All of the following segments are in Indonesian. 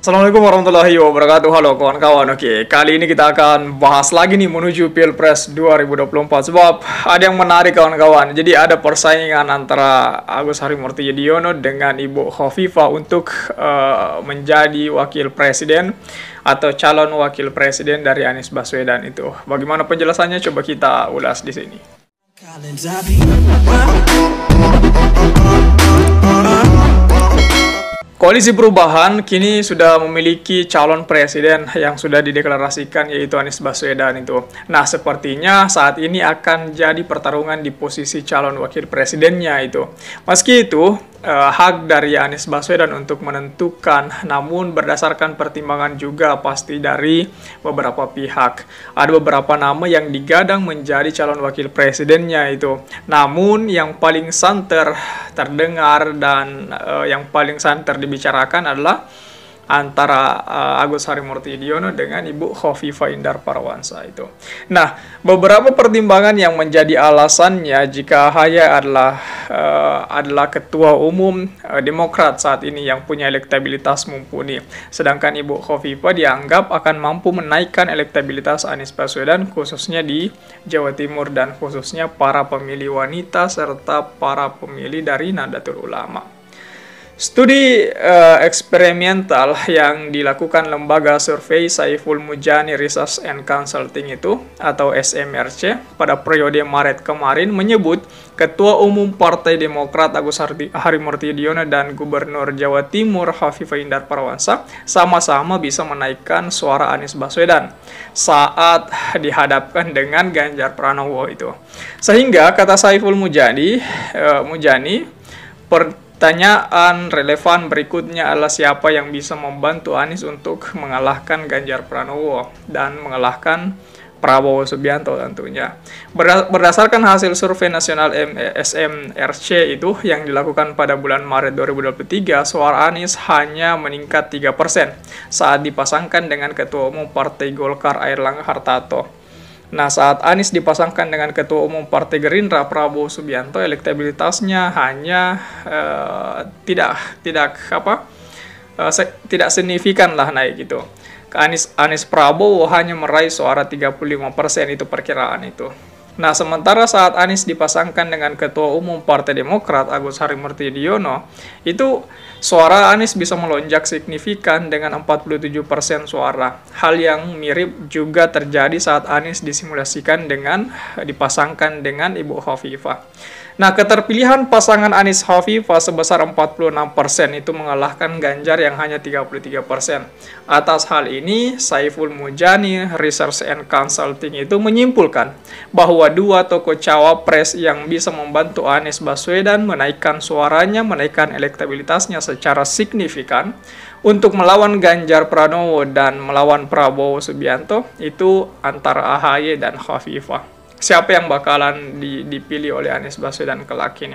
Assalamualaikum warahmatullahi wabarakatuh. Halo kawan-kawan. Oke, kali ini kita akan bahas lagi nih menuju Pilpres 2024. Sebab ada yang menarik kawan-kawan. Jadi ada persaingan antara Agus Harimurti Yudhoyono dengan Ibu Khofifah untuk menjadi wakil presiden atau calon wakil presiden dari Anies Baswedan itu. Bagaimana penjelasannya? Coba kita ulas di sini. Koalisi Perubahan kini sudah memiliki calon presiden yang sudah dideklarasikan, yaitu Anies Baswedan itu. Nah, sepertinya saat ini akan jadi pertarungan di posisi calon wakil presidennya itu. Meski itu, hak dari Anies Baswedan untuk menentukan, namun berdasarkan pertimbangan juga pasti dari beberapa pihak. Ada beberapa nama yang digadang menjadi calon wakil presidennya itu. Namun yang paling santer terdengar dan yang paling santer dibicarakan adalah antara Agus Harimurti Yudhoyono dengan Ibu Khofifah Indar Parawansa itu. Nah, beberapa pertimbangan yang menjadi alasannya jika AHY adalah ketua umum Demokrat saat ini yang punya elektabilitas mumpuni, sedangkan Ibu Khofifah dianggap akan mampu menaikkan elektabilitas Anies Baswedan khususnya di Jawa Timur dan khususnya para pemilih wanita serta para pemilih dari Nahdlatul Ulama. Studi eksperimental yang dilakukan lembaga survei Saiful Mujani Research and Consulting itu atau SMRC pada periode Maret kemarin menyebut Ketua Umum Partai Demokrat Agus Harimurti Yudhoyono dan Gubernur Jawa Timur Khofifah Indar Parawansa sama-sama bisa menaikkan suara Anies Baswedan saat dihadapkan dengan Ganjar Pranowo itu. Sehingga kata Saiful Mujani, pertanyaan relevan berikutnya adalah siapa yang bisa membantu Anies untuk mengalahkan Ganjar Pranowo dan mengalahkan Prabowo Subianto tentunya. Berdasarkan hasil survei nasional SMRC itu yang dilakukan pada bulan Maret 2023, suara Anies hanya meningkat 3% saat dipasangkan dengan Ketua Umum Partai Golkar Airlangga Hartarto. Nah, saat Anies dipasangkan dengan Ketua Umum Partai Gerindra Prabowo Subianto, elektabilitasnya hanya tidak signifikan lah naik gitu. Anies Prabowo hanya meraih suara 35% itu perkiraan itu. Nah, sementara saat Anies dipasangkan dengan Ketua Umum Partai Demokrat Agus Harimurti Yudhoyono, itu suara Anies bisa melonjak signifikan dengan 47% suara. Hal yang mirip juga terjadi saat Anies disimulasikan dengan dipasangkan dengan Ibu Khofifah. Nah, keterpilihan pasangan Anies Khofifah sebesar 46% itu mengalahkan Ganjar yang hanya 33%. Atas hal ini, Saiful Mujani Research and Consulting itu menyimpulkan bahwa dua tokoh cawapres yang bisa membantu Anies Baswedan menaikkan suaranya, menaikkan elektabilitasnya secara signifikan untuk melawan Ganjar Pranowo dan melawan Prabowo Subianto itu antara AHY dan Khofifah. Siapa yang bakalan dipilih oleh Anies Baswedan kelak ini?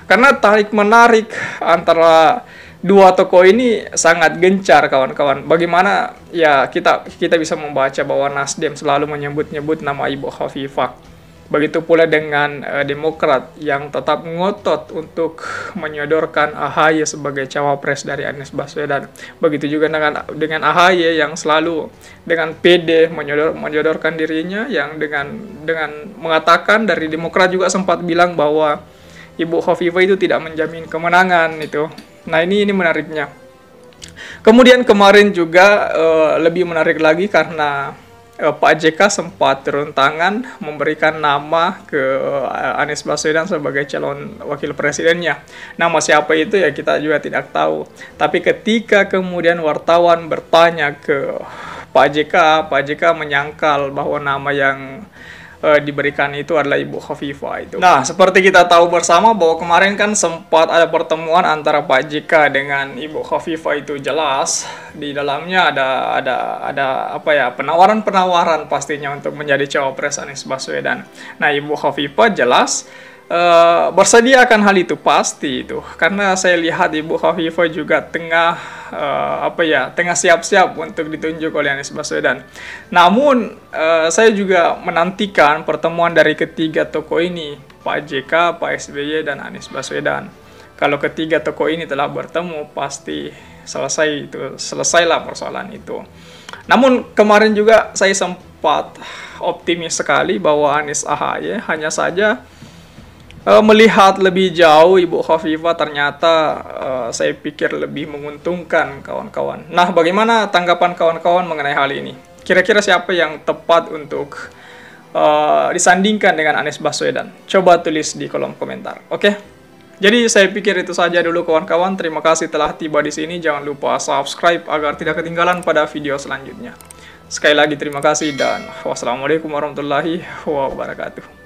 Karena tarik-menarik antara dua tokoh ini sangat gencar kawan-kawan. Bagaimana ya kita bisa membaca bahwa Nasdem selalu menyebut-nyebut nama Ibu Khofifah. Begitu pula dengan Demokrat yang tetap ngotot untuk menyodorkan AHY sebagai cawapres dari Anies Baswedan. Begitu juga dengan AHY yang selalu dengan pede menyodorkan dirinya, yang dengan mengatakan dari Demokrat juga sempat bilang bahwa Ibu Khofifah itu tidak menjamin kemenangan itu. Nah, ini menariknya. Kemudian kemarin juga lebih menarik lagi karena Pak JK sempat turun tangan memberikan nama ke Anies Baswedan sebagai calon wakil presidennya. Nama siapa itu ya kita juga tidak tahu. Tapi ketika kemudian wartawan bertanya ke Pak JK menyangkal bahwa nama yang diberikan itu adalah Ibu Khofifah itu. Nah, seperti kita tahu bersama bahwa kemarin kan sempat ada pertemuan antara Pak JK dengan Ibu Khofifah itu, jelas di dalamnya ada penawaran pastinya untuk menjadi cawapres Anies Baswedan. Nah, Ibu Khofifah jelas bersedia akan hal itu pasti itu, karena saya lihat Ibu Khofifah juga tengah siap-siap untuk ditunjuk oleh Anies Baswedan. Namun saya juga menantikan pertemuan dari ketiga tokoh ini, Pak JK, Pak SBY dan Anies Baswedan. kalau ketiga tokoh ini telah bertemu, pasti selesailah persoalan itu. Namun kemarin juga saya sempat optimis sekali bahwa Anies AHY, hanya saja melihat lebih jauh Ibu Khofifah ternyata saya pikir lebih menguntungkan kawan-kawan. Nah, bagaimana tanggapan kawan-kawan mengenai hal ini? Kira-kira siapa yang tepat untuk disandingkan dengan Anies Baswedan? Coba tulis di kolom komentar, oke? Jadi saya pikir itu saja dulu kawan-kawan. Terima kasih telah tiba di sini. Jangan lupa subscribe agar tidak ketinggalan pada video selanjutnya. Sekali lagi terima kasih dan wassalamualaikum warahmatullahi wabarakatuh.